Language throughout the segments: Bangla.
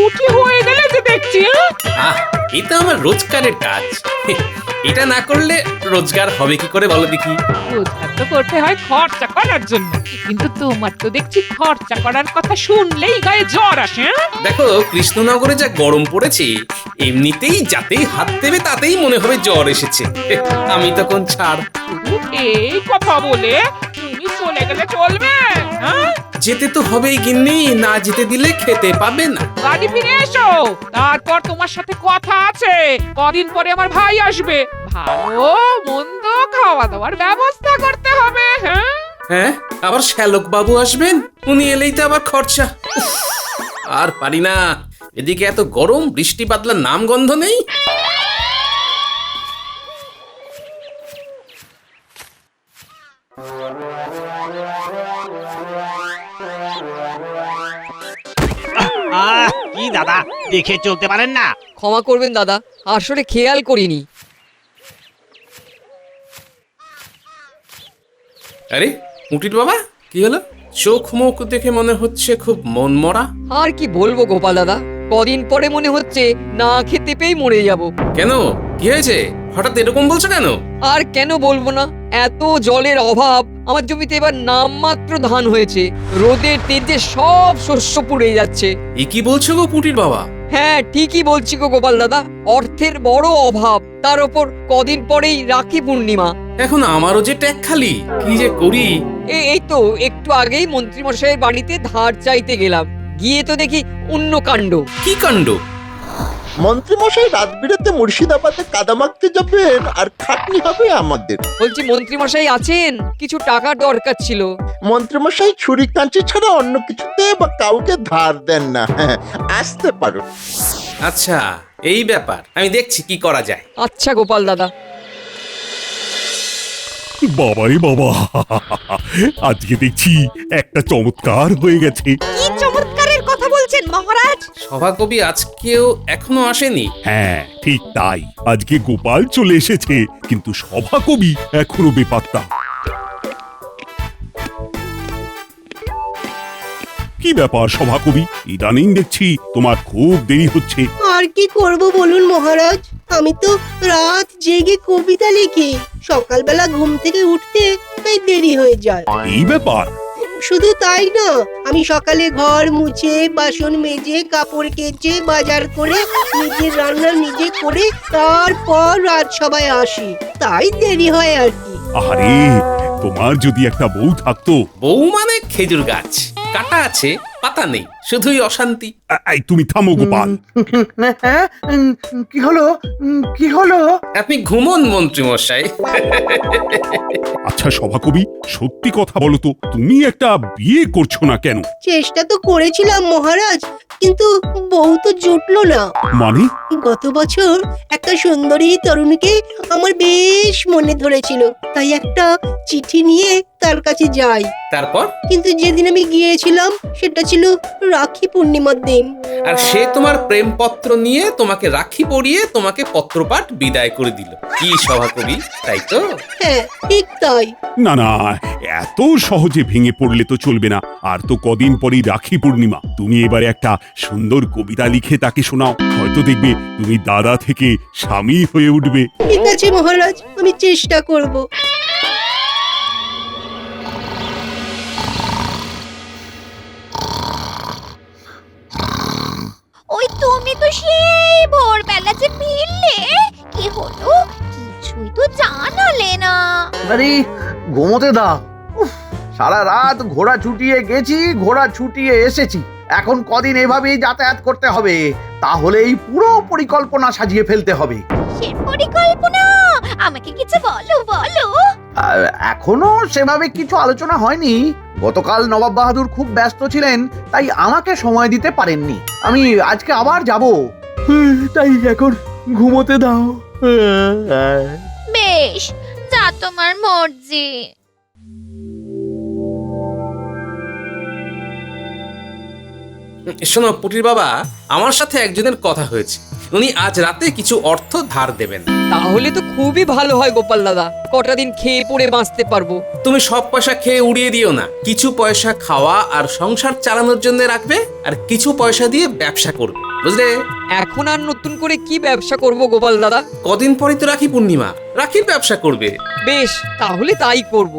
উঠি হয়ে গেলে যে দেখছি। এটা আমার রোজগারের কাজ। এটা না করলে রোজগার হবে কি করে বলো দেখি? রোজগার তো করতে হয় খরচা করার জন্য, কিন্তু তোমার তো দেখছি খরচা করার কথা শুনলেই গায়ে জ্বর আসে। দেখো কৃষ্ণনগরে যা গরম পড়েছে, এমনিতেই যাতেই হাত দেবে তাতেই মনে হবে জ্বর এসেছে। আমি তখন ছাড়। শুধু এই কথা বলে তুমি চলে গেলে চলবে? যেতে তো হবেই গিন্নি, না যেতে দিলে খেতে পাবে না। বাড়ি ফিরে এসো, তারপর তোমার সাথে কথা আছে। কদিন পরে আমার ভাই আসবে, ভালো মন্দ খাওয়া দাওয়ার ব্যবস্থা করতে হবে। হ্যাঁ, আবার শ্যালক বাবু আসবেন, উনি এলেই তো আবার খরচা। উফ, আর পারি না। এদিকে এত গরম, বৃষ্টি বাদলার নাম গন্ধ নেই। কি দাদা, দেখে চলতে পারেন না? ক্ষমা করবেন দাদা, আসলে খেয়াল করিনি। আরে মুটির বাবা, কি হলো? চোখ মুখ দেখে মনে হচ্ছে খুব মন মরা। আর কি বলবো গোপাল দাদা, কদিন পরে মনে হচ্ছে না খেতে পেয়ে মরে যাব। কেন, কি হয়েছে? হঠাৎ এরকম বলছো কেন? আর কেন বলবো না, এত জলের অভাব। আমার জমিতে এবার নামমাত্র ধান হয়েছে, রোদের তেজে সব শস্য পুড়ে যাচ্ছে। এ কি বলছো গো পুটির বাবা? হ্যাঁ ঠিকই বলছি গো গোপাল দাদা, অর্থের বড় অভাব, তার ওপর কদিন পরেই রাখি পূর্ণিমা। এখন আমারও যে ট্যাগ খালি, কি যে করি। এই তো একটু আগেই মন্ত্রীমশাইয়ের বাড়িতে ধার চাইতে গেলাম, গিয়ে তো দেখি অন্য কাণ্ড। কি কাণ্ড? মন্ত্রীমশাই রাত বিরাতে মুর্শিদাবাদে কাদা মাখতে যাবেন আর খাটনি হবে আমাদের। বলছি মন্ত্রীমশাই আছেন? কিছু টাকা দরকার ছিল। মন্ত্রীমশাই ছুরি কাঁচি ছাড়া অন্য কিছুতে বা কাউকে ধার দেন না। আসতে পারো। আচ্ছা, এই ব্যাপার, আমি দেখছি কি করা যায়। আচ্ছা গোপাল দাদা। বাবারে বাবা, আজকে দেখছি একটা চমৎকার হয়ে গেছে। কি চমৎকারের কথা বলছেন মহারাজ? সভাকবি আজকেও এখনো আসেনি? হ্যাঁ ঠিক তাই, আজকে গোপাল চলে এসেছে, কিন্তু সভাকবি এখনো বেপাত্তা। কি ব্যাপার সভাকবি, ইদানিং দেখছি তোমার খুব দেরি হচ্ছে। আর কি করব বলুন মহারাজ, আমি তো রাত জেগে কবিতা লিখি, সকালবেলা ঘুম থেকে উঠতে তাই দেরি হয়ে যায়। এই ব্যাপার? শুধু তাই না, আমি সকালে ঘর মুছে, বাসন মেজে, কাপড় কেচে, বাজার করে, নিজের রান্না নিজে করে তারপর রাজসভায় আসি, তাই দেরি হয় আর কি। আরে তোমার যদি একটা বউ থাকতো। বউ মানে খেজুর গাছ, কাটা আছে পাতা নেই, শুধুই অশান্তি। এই তুমি থামো গোপাল। কি হলো, কি হলো? আপনি ঘুমন মন্ত্রী মশাই। আচ্ছা সভাকবি, সত্যি কথা বলো তো, তুমি একটা বিয়ে করছো না কেন? চেষ্টা তো করেছিলাম মহারাজ, কিন্তু বউ তো জুটলো না। মানে? গত বছর একটা সুন্দরী তরুণীকে আমার বেশ মনে ধরেছিল, তাই একটা চিঠি নিয়ে তার কাছে যাই। তারপর? কিন্তু যেদিন আমি গিয়েছিলাম সেটা ছিল রাখি পূর্ণিমার দিন। আর সে তোমার প্রেমপত্র নিয়ে তোমাকে রাখি পরিয়ে তোমাকে পত্রপাঠ বিদায় করে দিল। কি সভাকবি, তাই তো? হ্যাঁ ঠিক তাই। না না, এত সহজে ভেঙে পড়লে তো চলবে না। আর তো কদিন পরেই রাখি পূর্ণিমা, তুমি এবারে একটা সুন্দর কবিতা লিখে তাকে শোনাও, হয়তো দেখবে তুমি দাদা থেকে স্বামী হয়ে উঠবে। ঠিক আছে মহারাজ, আমি চেষ্টা করব। ওই তুমি তো সেই ভোরবেলা যে ফিরলে, কি হলো কিছুই তো জানালে না। আরে ঘুমোতে দাও। উফ, সারা রাত ঘোড়া ছুটিয়ে গেছি, ঘোড়া ছুটিয়ে এসেছি, এখন কদিন এভাবেই যাতায়াত করতে হবে, তাহলেই পুরো পরিকল্পনা সাজিয়ে ফেলতে হবে। সে পরিকল্পনা আমাকে কিছু বলো বলো। এখনো সেভাবে কিছু আলোচনা হয়নি। গতকাল নবাব বাহাদুর খুব ব্যস্ত ছিলেন, তাই আমাকে সময় দিতে পারেননি। আমি আজকে আবার যাব, তাই এখন ঘুমোতে দাও। বেশ, যা তোমার মর্জি। শোনো পুটির বাবা, আমার সাথে একজনের কথা হয়েছে, উনি আজ রাতে কিছু অর্থ ধার দেবেন। তাহলে তো খুবই ভালো হয় গোপাল দাদা, কটা দিন খেয়ে পড়ে বাঁচতে পারবো। তুমি সব পয়সা খেয়ে উড়িয়ে দিও না, কিছু পয়সা খাওয়া আর সংসার চালানোর জন্য রাখবে, আর কিছু পয়সা দিয়ে ব্যবসা করবে। বুঝলে? এখন আর নতুন করে কি ব্যবসা করব গোপাল দাদা? কদিন পরে তো রাখি পূর্ণিমা, রাখির ব্যবসা করবে। বেশ, তাহলে তাই করব।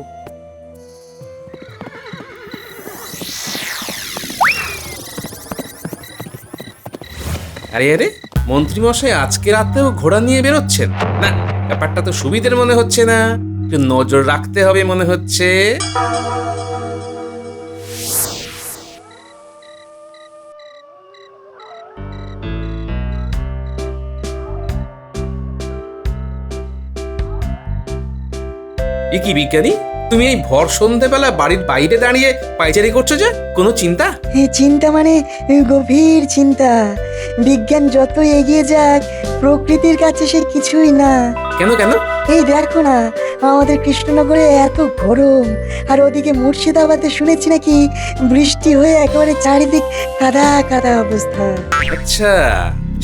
আরে আরে, মন্ত্রীমশাই আজকে রাতেও ঘোড়া নিয়ে বেরোচ্ছেন? না, ব্যাপারটা তো সুবিধের মনে হচ্ছে না, একটু নজর রাখতে হবে মনে হচ্ছে। এ কি বিজ্ঞানী, তুমি এই ভর সন্ধেবেলা বাড়ির বাইরে দাঁড়িয়ে পাইচারি করছো যে? কোনো চিন্তা? এই চিন্তা মানে গভীর চিন্তা। বিজ্ঞান যত এগিয়ে যাক, প্রকৃতির কাছে সে কিছুই না। কেন কেন? এই দেখো না, আমাদের কৃষ্ণনগরে এত গরম, আর ওদিকে মুর্শিদাবাদে শুনেছি নাকি বৃষ্টি হয়ে একেবারে চারিদিক কাদা কাদা অবস্থা। আচ্ছা,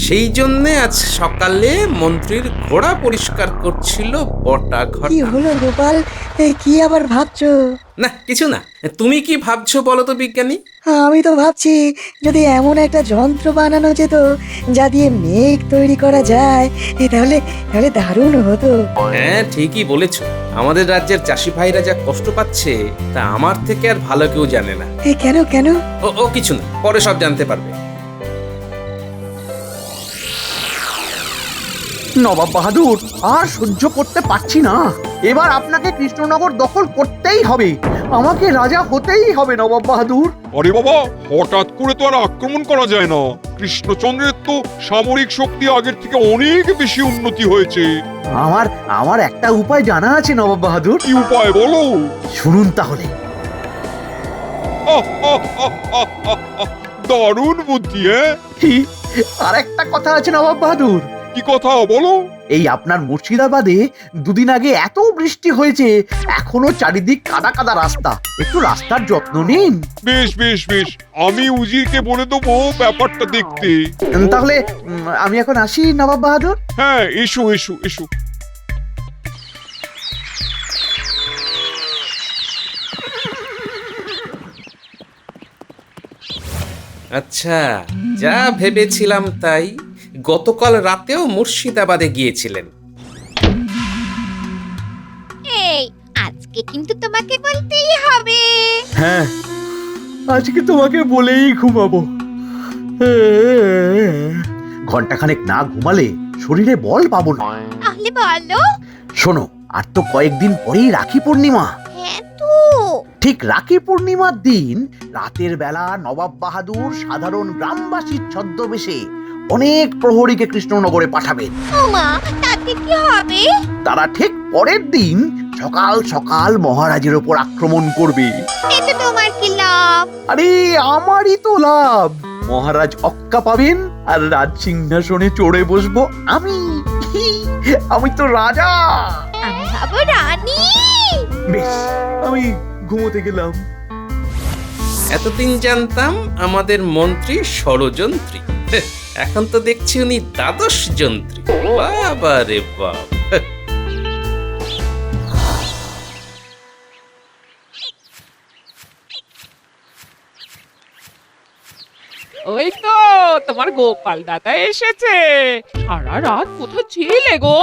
সেই জন্যে আজ সকালে মন্ত্রীর ঘোড়া পরিষ্কার করছিল বটা ঘর। কি হলো গোপাল, কি আবার ভাবছো? না কিছু না, তুমি কি ভাবছো বলো তো বিজ্ঞানী? আমি তো ভাবছি যদি এমন একটা যন্ত্র বানানো যেত যা দিয়ে মেঘ তৈরি করা যায়, তাহলে তাহলে দারুণ হতো। হ্যাঁ ঠিকই বলেছো, আমাদের রাজ্যের চাষি ভাইরা যা কষ্ট পাচ্ছে তা আমার থেকে আর ভালো কেউ জানে না। কেন কেন? ও কিছু না, পরে সব জানতে পারবে। নবাব বাহাদুর, আর সহ্য করতে পারছি না। এবার আপনাকে কৃষ্ণনগর দখল করতেই হবে। আমাকে রাজা হতেই হবে নবাব বাহাদুর। আরে বাবা, হঠাৎ করে তো আর আক্রমণ করা যায় না। কৃষ্ণচন্দ্রের তো সামরিক শক্তি আগের থেকে অনেক বেশি উন্নতি হয়েছে। আমার একটা উপায় জানা আছে নবাব বাহাদুর। কি উপায় বলো? শুনুন তাহলে। দারুণ বুদ্ধি। আর একটা কথা আছে নবাব বাহাদুর। কি কথা বলো? এই আপনার মুর্শিদাবাদে দুদিন আগে এত বৃষ্টি হয়েছে, এখনো চারিদিক কাদা কাদা রাস্তা। একটু রাস্তার যত্ন নিন। বেশ বেশ বেশ, আমি উজিরকে বলে দেবো ব্যাপারটা দেখতে। তাহলে আমি এখন আসি নবাব বাহাদুর। হ্যাঁ, এসো এসো এসো। আচ্ছা, যা ভেবেছিলাম তাই, গতকাল রাতেও মুর্শিদাবাদে গিয়েছিলেন। এই আজকে কিন্তু তোমাকে বলতেই হবে। হ্যাঁ, আজকে তোমাকে বলেই ঘুমাবো। ঘন্টাখানেক না ঘুমালে শরীরে বল পাবো না। তাহলে বলো। শোনো, আর তো কয়েকদিন পরেই রাখি পূর্ণিমা। হ্যাঁ তো। ঠিক রাখি পূর্ণিমার দিন রাতের বেলা নবাব বাহাদুর সাধারণ গ্রামবাসীর ছদ্মবেশে অনেক প্রহরীকে কৃষ্ণনগরে পাঠাবেন। ওমা, তাতে কি হবে? তারা ঠিক পরের দিন সকাল সকাল মহারাজের ওপর আক্রমণ করবে। এতে তোমার কি লাভ? আরে আমারই তো লাভ। মহারাজ অক্কা পাবেন আর রাজ সিংহাসনে চড়ে বসবো আমি। আমি তো রাজা। আমি হব রানী। বেশ, আমি ঘুমোতে গেলাম। এতদিন জানতাম আমাদের মন্ত্রী ষড়যন্ত্রী, এখন তো দেখছি উনি দ্বাদশ যন্ত্রী। বাবা রে বাবা। ওই তো তোমার গোপাল দাদা এসেছে। সারা রাত কোথায় ছিলে গো?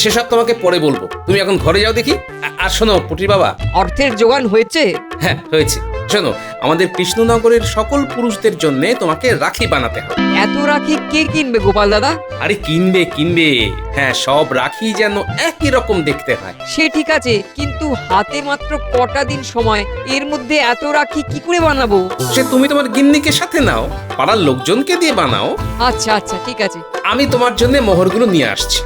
সেসব তোমাকে পরে বলবো, তুমি এখন ঘরে যাও দেখি। আর শোনো পুটির বাবা। অর্থের জোগান হয়েছে? হ্যাঁ হয়েছে। শোনো, আমাদের কৃষ্ণনগরের সকল পুরুষদের জন্য তোমাকে রাখি বানাতে হবে। এত রাখি কে কিনবে গোপাল দাদা? আরে কিনবে কিনবে, হ্যাঁ সব রাখি যেন একই রকম দেখতে হয়। সে ঠিক আছে, কিন্তু হাতে মাত্র কটা দিন সময়, এর মধ্যে এত রাখি কি করে বানাবো? সে তুমি তোমার গিন্নিকে সাথে নাও, পাড়ার লোকজনকে দিয়ে বানাও। আচ্ছা আচ্ছা ঠিক আছে। আমি তোমার জন্য মোহরগুলো নিয়ে আসছি।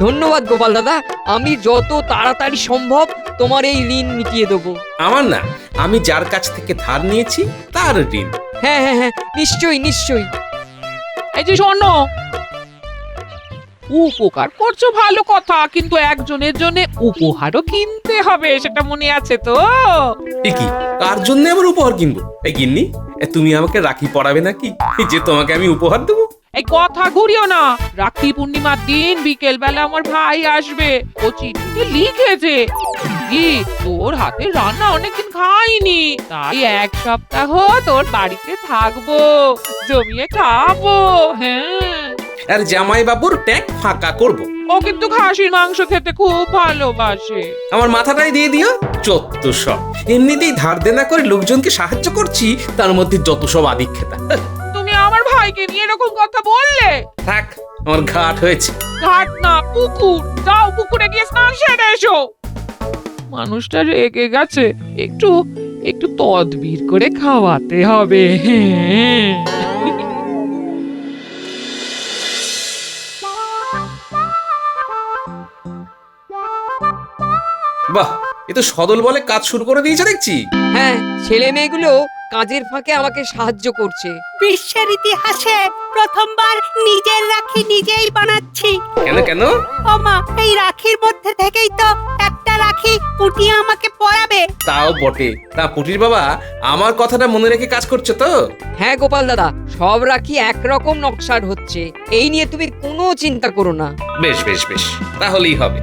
ধন্যবাদ গোপাল দাদা, আমি যত তাড়াতাড়ি সম্ভব তোমার এই ঋণ মিটিয়ে দেবো। আমার না, আমি যার কাছ থেকে ধার নিয়েছি তার ঋণ। হ্যাঁ হ্যাঁ হ্যাঁ, নিশ্চয়ই নিশ্চয়ই। এই যে শোনো, উপকার করছো ভালো কথা, কিন্তু একজনের জন্য উপহারও কিনতে হবে, সেটা মনে আছে তো? কি কার জন্য আবার উপহার কিনবো? এই গিন্নি, তুমি আমাকে রাখি পরাবে নাকি যে তোমাকে আমি উপহার দেবো? এই কথা ঘুরিও না। রাখি পূর্ণিমার দিন বিকেল বেলা আমার ভাই আসবে, ও চিঠিতে লিখেছে কি তোর হাতে রান্না অনেকদিন খাইনি, তাই এক সপ্তাহ তোর বাড়িতে থাকবো, জমিয়ে খাবো। হ্যাঁ, আর জামাই বাবুর ট্যাঙ্ক ফাঁকা করব। ও কিন্তু খাসির মাংস খেতে খুব ভালোবাসে। আমার মাথাটাই দিয়ে দিও। যত সব এমনিতেই ধার দেনা করে লোকজনকে সাহায্য করছি, তার মধ্যে যত সব আদিক্ষেতা। তুমি আমার ভাইকে নিয়ে এরকম কথা বললে? থাক, আমার ঘাট হয়েছে। ঘাট না, পুকুর। যাও পুকুরে গিয়ে স্নান সেরে এসো। মানুষটা রেগে গেছে, একটু একটু তদবির করে খাওয়াতে হবে। হ্যাঁ, বাহ, এ তো সদল বলে কাজ শুরু করে দিয়েছে দেখছি। হ্যাঁ, ছেলে মেয়েগুলো কাজের ফাঁকে আমাকে সাহায্য করছে। বিশ্বের ইতিহাসে প্রথমবার নিজের রাখি নিজেই বানাচ্ছি। কেন কেন? ওমা, এই রাখির মধ্যে থেকেই তো একটা রাখি পুটি আমাকে পরাবে। তাও বটে। তা পুটির বাবা, আমার কথাটা মনে রেখে কাজ করছো তো? হ্যাঁ গোপাল দাদা, সব রাখি একরকম নকশার হচ্ছে, এই নিয়ে তুমি কোনো চিন্তা করো না। বেশ বেশ বেশ, তাহলেই হবে।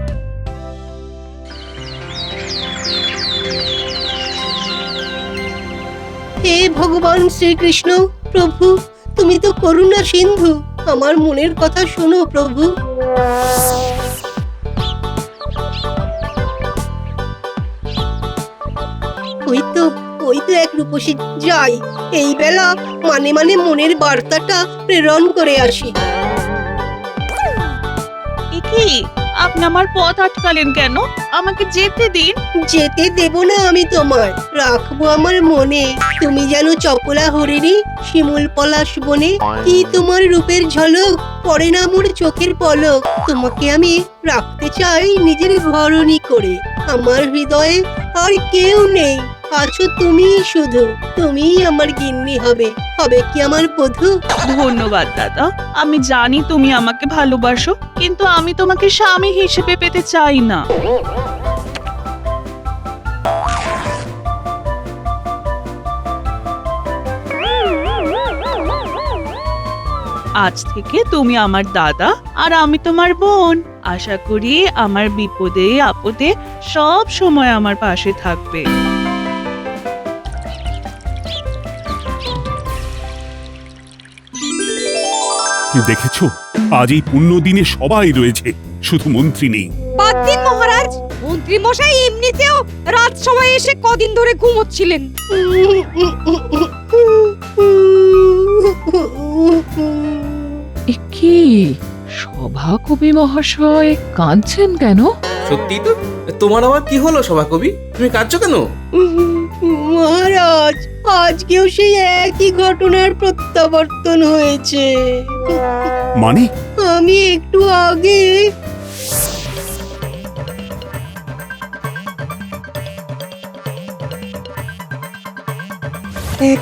হে ভগবান শ্রীকৃষ্ণ, প্রভু তুমি তো করুণা সিন্ধু, আমার মনের কথা শোনো প্রভু। ওই তো এক রূপসী, যাই এই বেলা মানে মনের বার্তাটা প্রেরণ করে আসি। কি আপনি আমার পথ আটকালেন কেন? আমাকে যেতে দিন। যেতে দেব না আমি তোমায়, রাখবো আমার মনে। তুমি যেন চপলা হরিণী শিমুল পলাশ বনে, কি তোমার রূপের ঝলক পড়ে না মোর চোখের পলক। তোমাকে আমি রাখতে চাই নিজের ঘরণী করে, আমার হৃদয়ে আর কেউ নেই, আছো তুমি শুধু। তুমিই আমার গিন্নি হবে, হবে কি আমার বধূ। ধন্যবাদ দাদা, আমি জানি তুমি আমাকে ভালোবাসো, কিন্তু আমি তোমাকে স্বামী হিসেবে পেতে চাই না। আজ থেকে তুমি আমার দাদা আর আমি তোমার বোন। আশা করি আমার বিপদে আপদে সব সময় আমার পাশে থাকবে। দেখেছো, আজ এই পুণ্য দিনে সবাই রয়েছে, শুধু মন্ত্রী নেই। বাদ দিন মহারাজ, মন্ত্রী মশাই এমনিতেও রাত সময় এসে কদিন ধরে ঘুমোচ্ছিলেন। কি সভাকবি মহাশয় কাঁদছেন কেন? সত্যি তো, তোমার আবার কি হলো সভাকবি? তুমি কাঁদছো কেন? মহারাজ, আজকেও সেই একই ঘটনার প্রত্যাবর্তন হয়েছে। মানে? আমি একটু আগে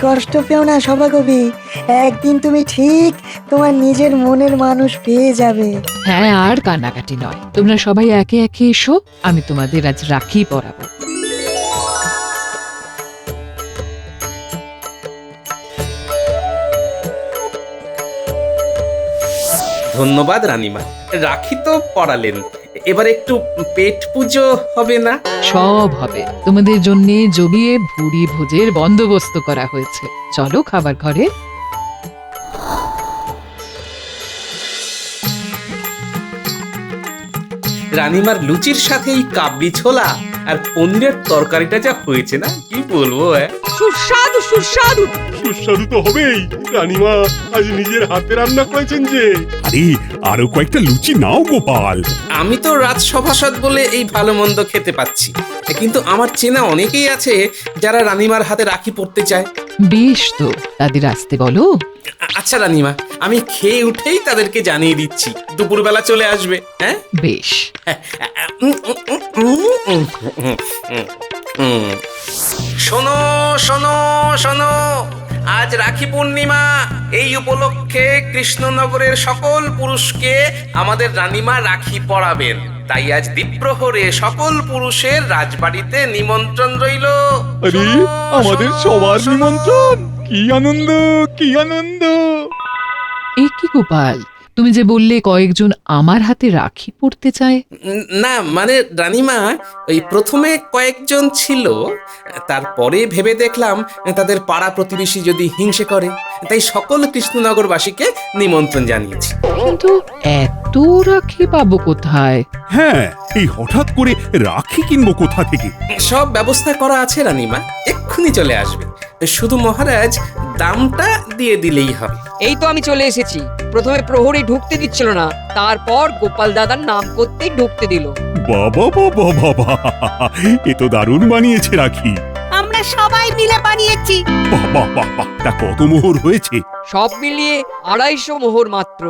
কষ্ট পেও না সভাকবি, একদিন তুমি ঠিক তোমার নিজের মনের মানুষ পেয়ে যাবে। হ্যাঁ, আর কান্নাকাটি নয়, তোমরা সবাই একে একে এসো, আমি তোমাদের আজ রাখি পরাবো। ধন্যবাদ রানীমা, রাখি তো পড়ালেন, এবার একটু পেট পুজো হবে না? সব হবে, তোমাদের জন্য জমিয়ে ভুরি ভোজের বন্দোবস্ত করা হয়েছে। চলো খাবার ঘরে। রানীমার লুচির সাথে এই কাবলি ছোলা আর পনিরের তরকারিটা যা হয়েছে না, কি বলবো। সুস্বাদু সুস্বাদু। সুস্বাদু তো হবেই। রানীমা আজ নিজের হাতে রান্না করেছেন যে। আরে আরো কয়েকটা লুচি নাও গোপাল। আমি তো রাজসভাসদ বলে এই ভালো মন্দ খেতে পাচ্ছি, কিন্তু আমার চেনা অনেকেই আছে যারা রানীমার হাতে রাখি পড়তে চায়। বেশ, তো তাদের আসতে বলো। আচ্ছা রানীমা, আমি খেয়ে উঠেই তাদেরকে জানিয়ে দিচ্ছি, দুপুরবেলা চলে আসবে। হ্যাঁ বেশ। শোনো শোনো শোনো, আজ রাখি পূর্ণিমা, এই উপলক্ষে কৃষ্ণনগরের সকল পুরুষকে আমাদের রানীমা রাখি পরাবেন। তাই আজ দ্বীপ্রহরে সকল পুরুষের রাজবাড়িতে নিমন্ত্রণ রইল। আরে আমাদের সবার নিমন্ত্রণ, কি আনন্দ কি আনন্দ। এ কি গোপাল, তুমি যে বললে কয়েকজন আমার হাতে রাখি পড়তে চায়। না মানে রানীমা, ওই প্রথমে কয়েকজন ছিল, তারপরে ভেবে দেখলাম তাদের পাড়া প্রতিবেশী যদি হিংসে করে, তাই সকল কৃষ্ণনগরবাসীকে নিমন্ত্রণ জানিয়েছি। কিন্তু এত রাখি পাবো কোথায়? হ্যাঁ, এই হঠাৎ করে রাখি কিনবো কোথা থেকে? সব ব্যবস্থা করা আছে রানীমা, এক্ষুনি চলে আসবে। শুধু মহারাজ দামটা দিয়ে দিলেই হবে। এই তো আমি চলে এসেছি। প্রথমে প্রহরী ঢুকতে দিচ্ছিল না, তারপর গোপাল দাদার নাম করতেই ঢুকতে দিল। বাবা বাবা বাবা, এ তো দারুণ বানিয়েছে রাখি। আমরা সবাই মিলে বানিয়েছি। বাবা বাবা, তা কত মোহর হয়েছে? সব মিলিয়ে 250 মোহর মাত্র।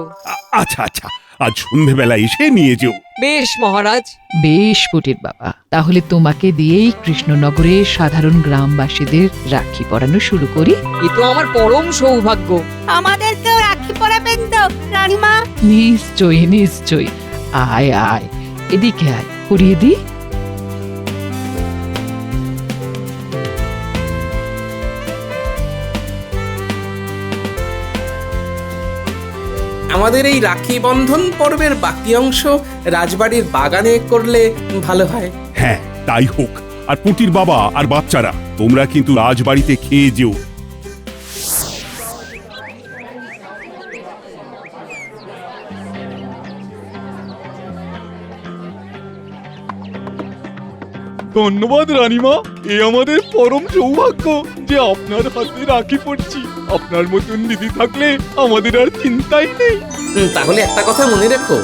আচ্ছা আচ্ছা, আজ সন্ধেবেলা এসে নিয়ে যেও। বেশ মহারাজ। বেশ পুটির বাবা, তাহলে তোমাকে দিয়েই কৃষ্ণনগরের সাধারণ গ্রামবাসীদের রাখি পরানো শুরু করি। এ তো আমার পরম সৌভাগ্য। আমাদেরকেও রাখি পরাবেন তো রানীমা? নিশ্চয়ই নিশ্চয়ই, আয় আয়, এদিকে আয়, পরিয়ে দি। আমাদের এই রাখি বন্ধন পর্বের বাকি অংশ রাজবাড়ির বাগানে করলে ভালো হয়। হ্যাঁ, তাই হোক। আর পুটির বাবা আর বাচ্চারা, তোমরা কিন্তু রাজবাড়িতে খেয়ে যেও। ধন্যবাদ রানীমা, এ আমাদের পরম সৌভাগ্য যে আপনার হাতে রাখি পড়ছি। আপনার মতন দিদি থাকলে আমাদের আর চিন্তাই নেই। তাহলে একটা কথা মনে রেখো,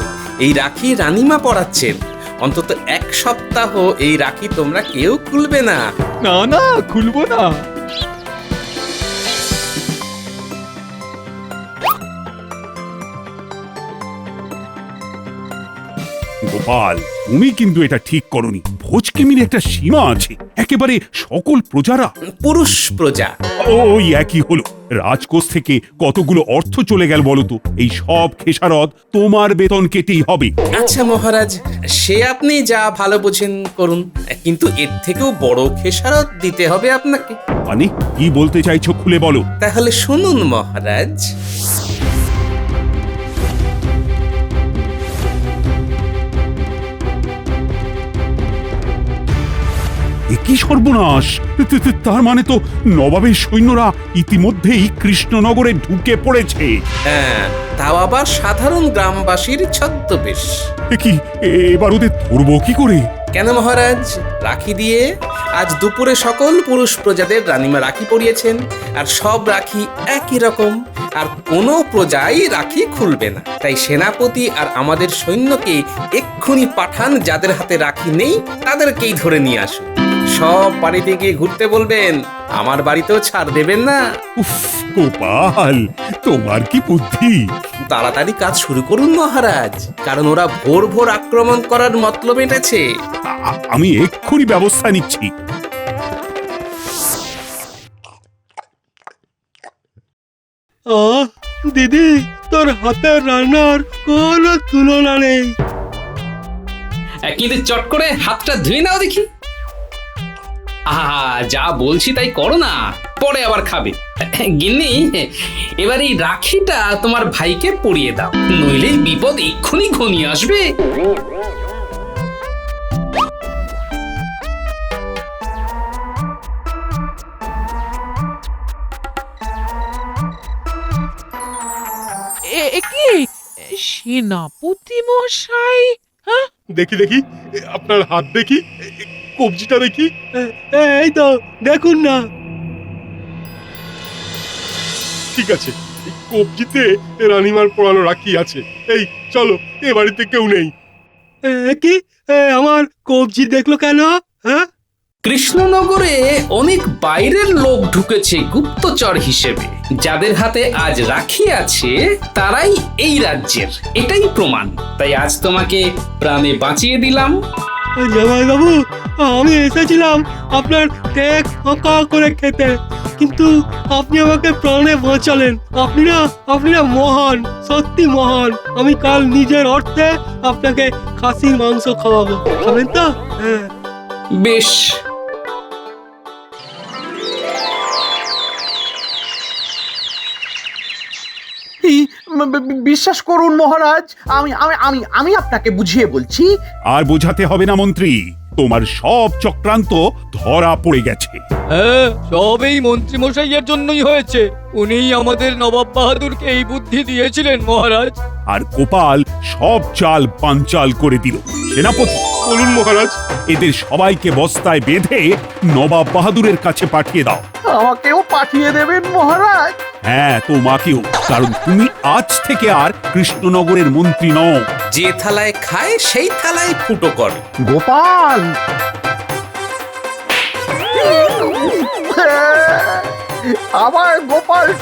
এই রাখি রানীমা পরাচ্ছেন। অন্তত 1 সপ্তাহ এই রাখি তোমরা কেউ খুলবে না। না না, খুলবো না। গোপাল, তুমি কিন্তু এটা ঠিক করনি। ভোজকেমির একটা সীমা আছে। একেবারে সকল প্রজারা, পুরুষ প্রজা, ওই একই হলো। রাজকোষ থেকে কতগুলো অর্থ চলে গেল বলো তো? এই সব খেসারত তোমার বেতন কেটেই হবে। আচ্ছা মহারাজ, সে আপনি যা ভালো বোঝেন করুন, কিন্তু এর থেকেও বড় খেসারত দিতে হবে আপনাকে। মানে কি বলতে চাইছো খুলে বলো। তাহলে শুনুন মহারাজ। এ কি সর্বনাশ! তার মানে তো নবাবের সৈন্যরা ইতিমধ্যেই কৃষ্ণনগরে ঢুকে পড়েছে। হ্যাঁ, তাও আবার সাধারণ গ্রামবাসীর ছদ্মবেশ। এ কি, এবার ওদের ধরবো কি করে? কেন মহারাজ, রাখি দিয়ে আজ দুপুরে সকল পুরুষ প্রজাদের রানীমা রাখি পরিয়েছেন, আর সব রাখি একই রকম, আর কোনো প্রজাই রাখি খুলবে না। তাই সেনাপতি আর আমাদের সৈন্যকে এক্ষুনি পাঠান, যাদের হাতে রাখি নেই তাদেরকেই ধরে নিয়ে আসুন। সব বাড়িতে গিয়ে ঘুরতে বলবেন, আমার বাড়িতেও ছাড় দেবেন না। উফ গোপাল, তোমার কি বুদ্ধি! তাড়াতাড়ি কাজ শুরু করুন মহারাজ, কারণ ওরা ভোর ভোর আক্রমণ করার মতলব এঁটেছে। আমি এক্ষুনি ব্যবস্থা নিচ্ছি। দিদি, তোর হাতের রান্নার কোনো তুলনা নেই। কিন্তু চট করে হাতটা ধুয়ে নাও দেখি। আহা, যা বলছি তাই করো না, পরে আবার খাবে। গিন্নি, এবার এই রাখিটা তোমার ভাইকে পরিয়ে দাও, নইলে বিপদ এক্ষুনি ঘনিয়ে আসবে। কি সেনাপতি মশাই? হ্যাঁ, দেখি দেখি আপনার হাত দেখি, কবজিটা দেখি। এই তো দেখুন না। ঠিক আছে, এই কবজিতে রানীমার পরানো রাখি আছে। এই চলো, এ বাড়িতে কেউ নেই। কি আমার কবজি দেখলো কেন? হ্যাঁ, কৃষ্ণনগরে অনেক বাইরের লোক ঢুকেছে গুপ্তচর হিসেবে। যাদের হাতে আজ রাখি আছে তারাই এই রাজ্যের, এটাই প্রমাণ। তাই আজ তোমাকে প্রাণে বাঁচিয়ে দিলাম। জামাই বাবু, আমি এসেছিলাম আপনার টেক ফাঁকা করে খেতে, কিন্তু আপনি আমাকে প্রাণে বাঁচালেন। আপনি না মহান, সত্যি মহান। আমি কাল নিজের অর্থে আপনাকে খাসির মাংস খাওয়াবো, খাবেন তো? হ্যাঁ, বেশ। বিশ্বাস করুন মহারাজ, আমি আমি আমি আমি আপনাকে বুঝিয়ে বলছি। আর বোঝাতে হবে না মন্ত্রী, তোমার সব চক্রান্ত ধরা পড়ে গেছে। হ্যাঁ, সব এই মন্ত্রী মশাইয়ের জন্যই হয়েছে। উনিই আমাদের নবাব বাহাদুরকে এই বুদ্ধি দিয়েছিলেন মহারাজ। আর গোপাল সব চাল পাঞ্চাল করে দিল। সেনাপতি, বলুন মহারাজ। এদের সবাইকে বস্তায় বেঁধে নবাব বাহাদুরের কাছে পাঠিয়ে দাও। আমাকেও পাঠিয়ে দেবেন মহারাজ? হ্যাঁ, তোমাকেও, কারণ তুমি আজ থেকে আর কৃষ্ণনগরের মন্ত্রী নও। যে থালায় খায় সেই থালায় ফুটো করে। গোপাল, আবার গোপাল